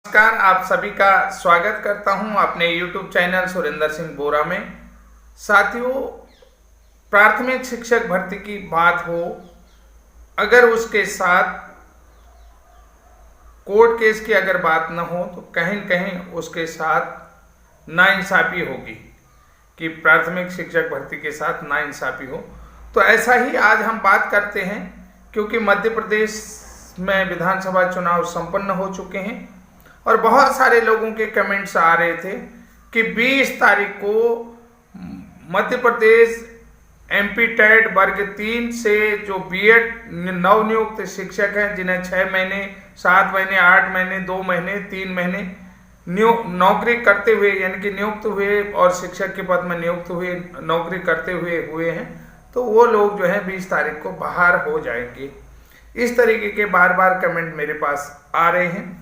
नमस्कार, आप सभी का स्वागत करता हूं अपने YouTube चैनल सुरेंद्र सिंह बोरा में। साथियों, प्राथमिक शिक्षक भर्ती की बात हो, अगर उसके साथ कोर्ट केस की अगर बात न हो तो कहीं न कहीं उसके साथ नाइंसाफी होगी कि प्राथमिक शिक्षक भर्ती के साथ नाइंसाफी हो। तो ऐसा ही आज हम बात करते हैं, क्योंकि मध्य प्रदेश में विधानसभा चुनाव संपन्न हो चुके हैं और बहुत सारे लोगों के कमेंट्स आ रहे थे कि 20 तारीख को मध्य प्रदेश एमपी टेट वर्ग 3 से जो बीएड नवनियुक्त शिक्षक हैं, जिन्हें 6 महीने, 7 महीने, 8 महीने, 2 महीने, 3 महीने नौकरी करते हुए, यानी कि नियुक्त हुए और शिक्षक के पद में नियुक्त हुए, नौकरी करते हुए हैं, तो वो लोग जो है 20 तारीख को बाहर हो जाएंगे। इस तरीके के बार बार कमेंट मेरे पास आ रहे हैं।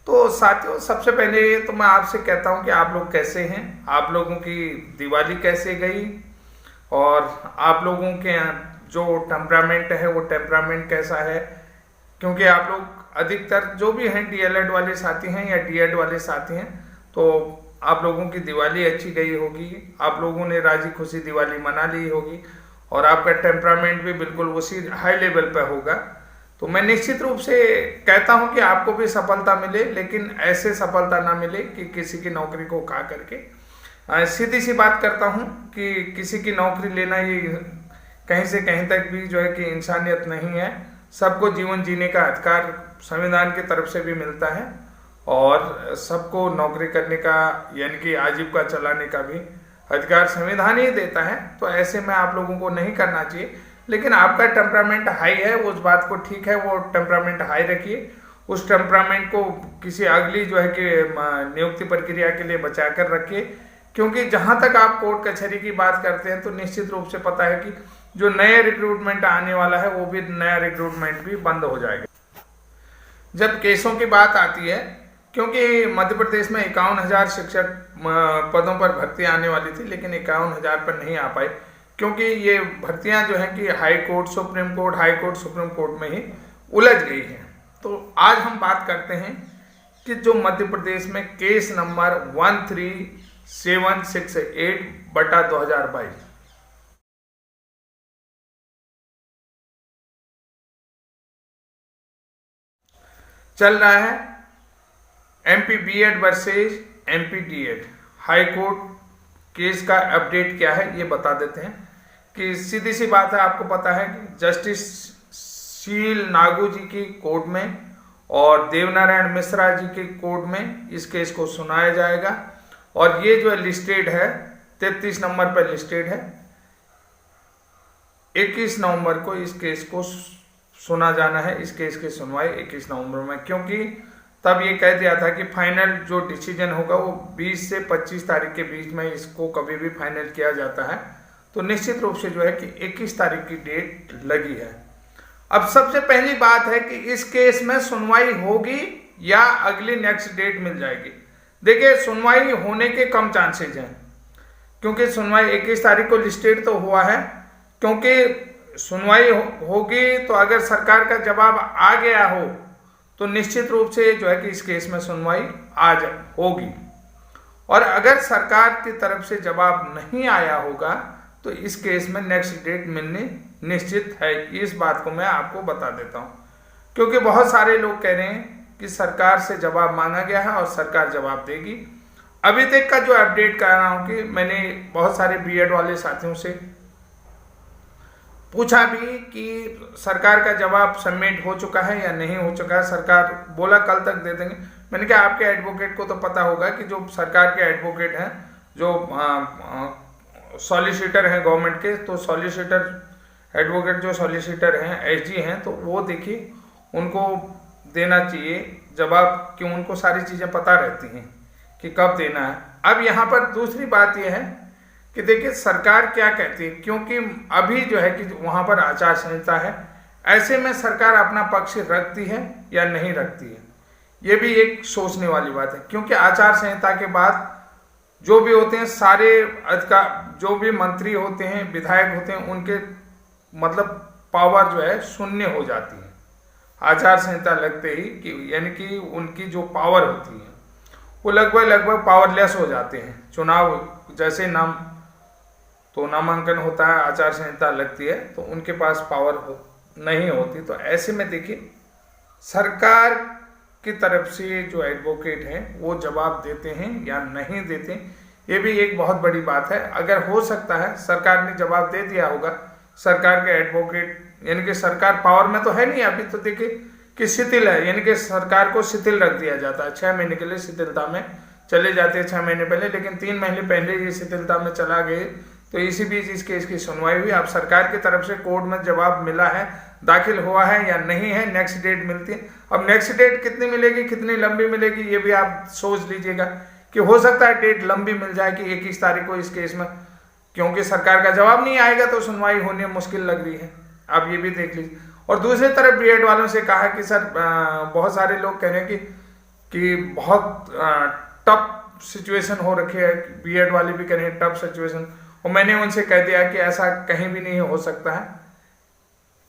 तो साथियों, सबसे पहले तो मैं आपसे कहता हूं कि आप लोग कैसे हैं, आप लोगों की दिवाली कैसे गई और आप लोगों के जो टेम्परामेंट है वो टेम्परामेंट कैसा है, क्योंकि आप लोग अधिकतर जो भी हैं डीएलएड वाले साथी हैं या डीएड वाले साथी हैं, तो आप लोगों की दिवाली अच्छी गई होगी, आप लोगों ने राजी खुशी दिवाली मना ली होगी और आपका टेम्परामेंट भी बिल्कुल उसी हाई लेवल पर होगा। तो मैं निश्चित रूप से कहता हूं कि आपको भी सफलता मिले, लेकिन ऐसे सफलता ना मिले कि किसी की नौकरी को खा करके। सीधी सी बात करता हूं कि किसी की नौकरी लेना ये कहीं से कहीं तक भी जो है कि इंसानियत नहीं है। सबको जीवन जीने का अधिकार संविधान की तरफ से भी मिलता है और सबको नौकरी करने का, यानी कि आजीविका चलाने का भी अधिकार संविधान ही देता है। तो ऐसे में आप लोगों को नहीं करना चाहिए, लेकिन आपका टेम्परामेंट हाई है, उस बात को ठीक है, वो टेम्परामेंट हाई रखिए। उस टेम्परामेंट को किसी अगली जो है कि नियुक्ति प्रक्रिया के लिए बचा कर रखिए, क्योंकि जहां तक आप कोर्ट कचहरी की बात करते हैं तो निश्चित रूप से पता है कि जो नया रिक्रूटमेंट आने वाला है वो भी नया रिक्रूटमेंट भी बंद हो जाएगा। जब केसों की बात आती है, क्योंकि मध्य प्रदेश में 51,000 शिक्षक पदों पर भर्ती आने वाली थी, लेकिन 51,000 पर नहीं आ पाई, क्योंकि ये भर्तियां जो है कि high court, supreme court, high court, supreme court में ही उलझ गई हैं। तो आज हम बात करते हैं कि जो मध्य प्रदेश में केस नंबर 13768/2022 चल रहा है, MP BEd versus MP DEd high court case का अपडेट क्या है ये बता देते हैं। कि सीधी सी बात है, आपको पता है कि जस्टिस शील नागू जी की कोर्ट में और देवनारायण मिश्रा जी के कोर्ट में इस केस को सुनाया जाएगा और ये जो लिस्टेड है 33 नंबर पर लिस्टेड है। 21 नवंबर को इस केस को सुना जाना है। इस केस की सुनवाई 21 नवंबर में, क्योंकि तब ये कह दिया था कि फाइनल जो डिसीजन होगा वो 20 से 25 तारीख के बीच में इसको कभी भी फाइनल किया जाता है। तो निश्चित रूप से जो है कि 21 तारीख की डेट लगी है। अब सबसे पहली बात है कि इस केस में सुनवाई होगी या अगली नेक्स्ट डेट मिल जाएगी। देखिए, सुनवाई होने के कम चांसेज हैं, क्योंकि सुनवाई 21 तारीख को लिस्टेड तो हुआ है। क्योंकि सुनवाई होगी तो अगर सरकार का जवाब आ गया हो तो निश्चित रूप से जो है कि इस केस में सुनवाई आज होगी, और अगर सरकार की तरफ से जवाब नहीं आया होगा तो इस केस में नेक्स्ट डेट मिलनी निश्चित है। इस बात को मैं आपको बता देता हूं, क्योंकि बहुत सारे लोग कह रहे हैं कि सरकार से जवाब मांगा गया है और सरकार जवाब देगी। अभी तक का जो अपडेट कर रहा हूं कि मैंने बहुत सारे बीएड वाले साथियों से पूछा भी कि सरकार का जवाब सबमिट हो चुका है या नहीं हो चुका है। सरकार बोला कल तक दे देंगे। मैंने कहा आपके एडवोकेट को तो पता होगा कि जो सरकार के एडवोकेट हैं, जो सॉलिसिटर हैं गवर्नमेंट के, तो सॉलिसिटर एडवोकेट जो सॉलिसिटर हैं, एसजी हैं, तो वो देखिए उनको देना चाहिए जवाब, क्यों उनको सारी चीज़ें पता रहती हैं कि कब देना है। अब यहाँ पर दूसरी बात यह है कि देखिए सरकार क्या कहती है, क्योंकि अभी जो है कि वहां पर आचार संहिता है। ऐसे में सरकार अपना पक्ष रखती है या नहीं रखती है, ये भी एक सोचने वाली बात है, क्योंकि आचार संहिता के बाद जो भी होते हैं सारे अधिकार, जो भी मंत्री होते हैं, विधायक होते हैं, उनके मतलब पावर जो है शून्य हो जाती है। आचार संहिता लगते ही कि यानी कि उनकी जो पावर होती है वो लगभग पावरलेस हो जाते हैं। चुनाव जैसे नामांकन होता है, आचार संहिता लगती है, तो उनके पास पावर नहीं होती। तो ऐसे में देखिए सरकार की तरफ से जो एडवोकेट हैं वो जवाब देते हैं या नहीं देते, ये भी एक बहुत बड़ी बात है। अगर हो सकता है सरकार ने जवाब दे दिया होगा, सरकार के एडवोकेट यानी कि सरकार पावर में तो है नहीं अभी, तो देखिए कि शिथिल है, यानी कि सरकार को शिथिल रख दिया जाता है। 6 महीने के लिए शिथिलता में चले जाते हैं 6 महीने पहले, लेकिन 3 महीने पहले ये शिथिलता में चला गए। तो इसी बीच इस केस की सुनवाई हुई। अब सरकार की तरफ से कोर्ट में जवाब मिला है, दाखिल हुआ है या नहीं है, नेक्स्ट डेट मिलती है। अब नेक्स्ट डेट कितनी मिलेगी, कितनी लंबी मिलेगी, ये भी आप सोच लीजिएगा कि हो सकता है डेट लंबी मिल जाए कि 21 तारीख को इस केस में, क्योंकि सरकार का जवाब नहीं आएगा तो सुनवाई होने मुश्किल लग रही है। आप ये भी देख लीजिए। और दूसरी तरफ बीएड वालों से कहा कि सर बहुत सारे लोग कह रहे हैं कि बहुत टफ सिचुएशन हो रखी है, बीएड वाले भी कह रहे हैं टफ सिचुएशन, और मैंने उनसे कह दिया कि ऐसा कहीं भी नहीं हो सकता है।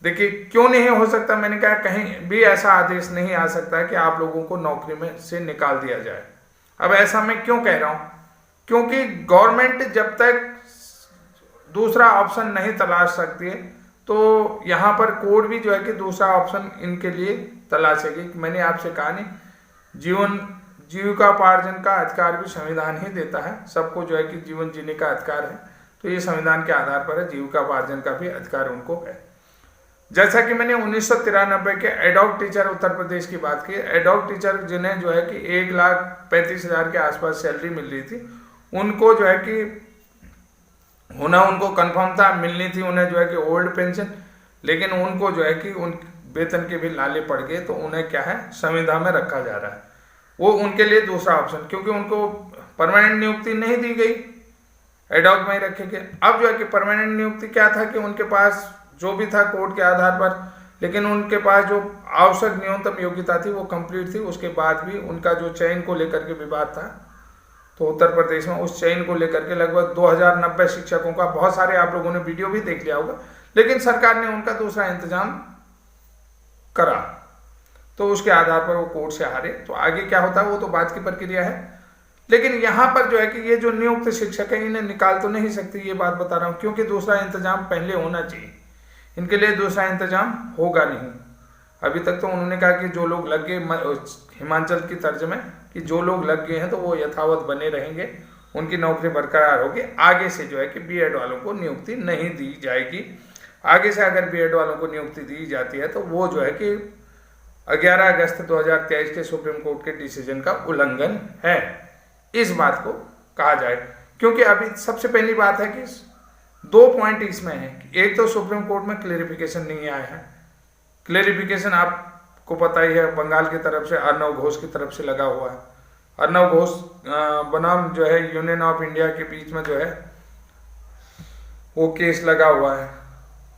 देखिए क्यों नहीं हो सकता, मैंने कहा कहीं भी ऐसा आदेश नहीं आ सकता कि आप लोगों को नौकरी में से निकाल दिया जाए। अब ऐसा मैं क्यों कह रहा हूं, क्योंकि गवर्नमेंट जब तक दूसरा ऑप्शन नहीं तलाश सकती है तो यहाँ पर कोर्ट भी जो है कि दूसरा ऑप्शन इनके लिए तलाशेगी। मैंने आपसे कहा नहीं, जीविकोपार्जन का अधिकार भी संविधान ही देता है, सबको जो है कि जीवन जीने का अधिकार है, तो ये संविधान के आधार पर है, जीविकोपार्जन का भी अधिकार उनको है। जैसा कि मैंने 1993 के एडॉक टीचर उत्तर प्रदेश की बात की, एडॉक टीचर जिन्हें जो है कि 1,35,000 के आसपास सैलरी मिल रही थी, उनको जो है कि होना उनको कंफर्म था, मिलनी थी उन्हें जो है कि ओल्ड पेंशन, लेकिन उनको जो है कि उन वेतन के भी लाले पड़ गए, तो उन्हें क्या है संविदा में रखा जा रहा है। वो उनके लिए दूसरा ऑप्शन, क्योंकि उनको परमानेंट नियुक्ति नहीं दी गई, एडॉक में ही रखे गए। अब जो है कि परमानेंट नियुक्ति क्या था कि उनके पास जो भी था कोर्ट के आधार पर, लेकिन उनके पास जो आवश्यक न्यूनतम योग्यता थी वो कंप्लीट थी, उसके बाद भी उनका जो चयन को लेकर के विवाद था, तो उत्तर प्रदेश में उस चयन को लेकर के लगभग 2090 शिक्षकों का, बहुत सारे आप लोगों ने वीडियो भी देख लिया होगा, लेकिन सरकार ने उनका दूसरा इंतजाम करा, तो उसके आधार पर वो कोर्ट से हारे। तो आगे क्या होता है वो तो बात की प्रक्रिया है, लेकिन यहाँ पर जो है कि ये जो नियुक्त शिक्षक है इन्हें निकाल तो नहीं सकती, ये बात बता रहा हूँ, क्योंकि दूसरा इंतजाम पहले होना चाहिए। इनके लिए दूसरा इंतजाम होगा नहीं। अभी तक तो उन्होंने कहा कि जो लोग लग गए, हिमाचल की तर्ज में, कि जो लोग लग गए हैं तो वो यथावत बने रहेंगे, उनकी नौकरी बरकरार होगी। आगे से जो है कि बीएड वालों को नियुक्ति नहीं दी जाएगी। आगे से अगर बीएड वालों को नियुक्ति दी जाती है तो वो जो है कि 11 अगस्त 2023 के सुप्रीम कोर्ट के डिसीजन का उल्लंघन है, इस बात को कहा जाए। क्योंकि अभी सबसे पहली बात है कि 2 पॉइंट इसमें है। एक तो सुप्रीम कोर्ट में क्लेरिफिकेशन नहीं आया है। क्लेरिफिकेशन आपको पता ही है, बंगाल की तरफ से अर्नव घोष की तरफ से लगा हुआ है। अर्नव घोष बनाम जो है यूनियन ऑफ इंडिया के बीच में जो है वो केस लगा हुआ है,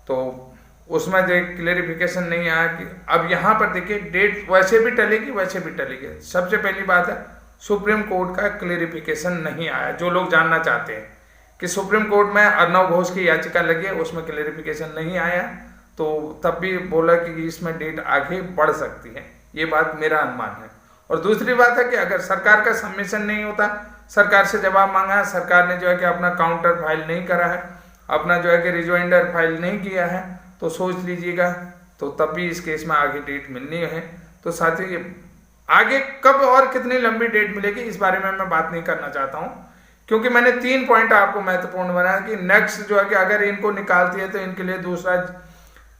तो उसमें जो क्लेरिफिकेशन नहीं आया कि अब यहाँ पर देखिए डेट वैसे भी टलेगी वैसे भी टलेगी। सबसे पहली बात है सुप्रीम कोर्ट का क्लेरिफिकेशन नहीं आया। जो लोग जानना चाहते हैं कि सुप्रीम कोर्ट में अर्नव घोष की याचिका लगी है, उसमें क्लेरिफिकेशन नहीं आया, तो तब भी बोला कि इसमें डेट आगे बढ़ सकती है, ये बात मेरा अनुमान है। और दूसरी बात है कि अगर सरकार का सबमिशन नहीं होता, सरकार से जवाब मांगा है, सरकार ने जो है कि अपना काउंटर फाइल नहीं करा है, अपना जो है कि रिजोइंडर फाइल नहीं किया है, तो सोच लीजिएगा, तो तब भी इस केस में आगे डेट मिलनी है। तो साथ ही आगे कब और कितनी लंबी डेट मिलेगी इस बारे में मैं बात नहीं करना चाहता हूं, क्योंकि मैंने 3 पॉइंट आपको महत्वपूर्ण बनाया कि नेक्स्ट जो है कि अगर इनको निकालती है तो इनके लिए दूसरा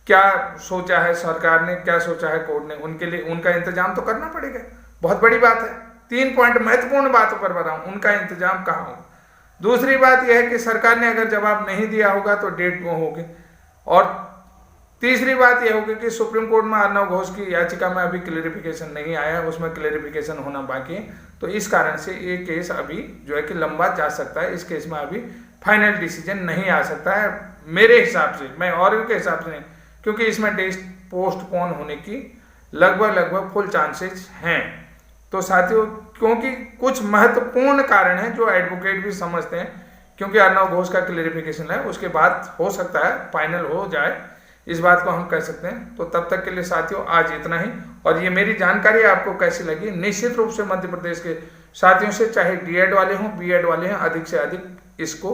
क्या सोचा है सरकार ने, क्या सोचा है कोर्ट ने, उनके लिए उनका इंतजाम तो करना पड़ेगा। बहुत बड़ी बात है। 3 पॉइंट महत्वपूर्ण बातों पर बना हूं, उनका इंतजाम कहाँ होगा। दूसरी बात यह है कि सरकार ने अगर जवाब नहीं दिया होगा तो डेट वो होगी। और तीसरी बात यह होगी कि सुप्रीम कोर्ट में अर्नव घोष की याचिका में अभी क्लेरिफिकेशन नहीं आया, उसमें क्लेरिफिकेशन होना बाकी है। तो इस कारण से ये केस अभी जो है कि लंबा जा सकता है। इस केस में अभी फाइनल डिसीजन नहीं आ सकता है मेरे हिसाब से, मैं और के हिसाब से नहीं, क्योंकि इसमें डेट पोस्टपोन होने की लगभग फुल चांसेस हैं। तो साथियों, क्योंकि कुछ महत्वपूर्ण कारण हैं जो एडवोकेट भी समझते हैं, क्योंकि अर्नव घोष का क्लेरिफिकेशन है, उसके बाद हो सकता है फाइनल हो जाए, इस बात को हम कह सकते हैं। तो तब तक के लिए साथियों आज इतना ही। और ये मेरी जानकारी आपको कैसी लगी, निश्चित रूप से मध्य प्रदेश के साथियों से, चाहे डीएड वाले हों बीएड वाले हों, अधिक से अधिक इसको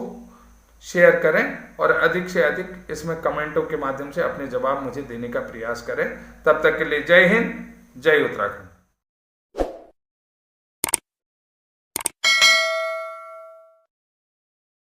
शेयर करें और अधिक से अधिक इसमें कमेंटों के माध्यम से अपने जवाब मुझे देने का प्रयास करें। तब तक के लिए जय हिंद, जय उत्तराखंड।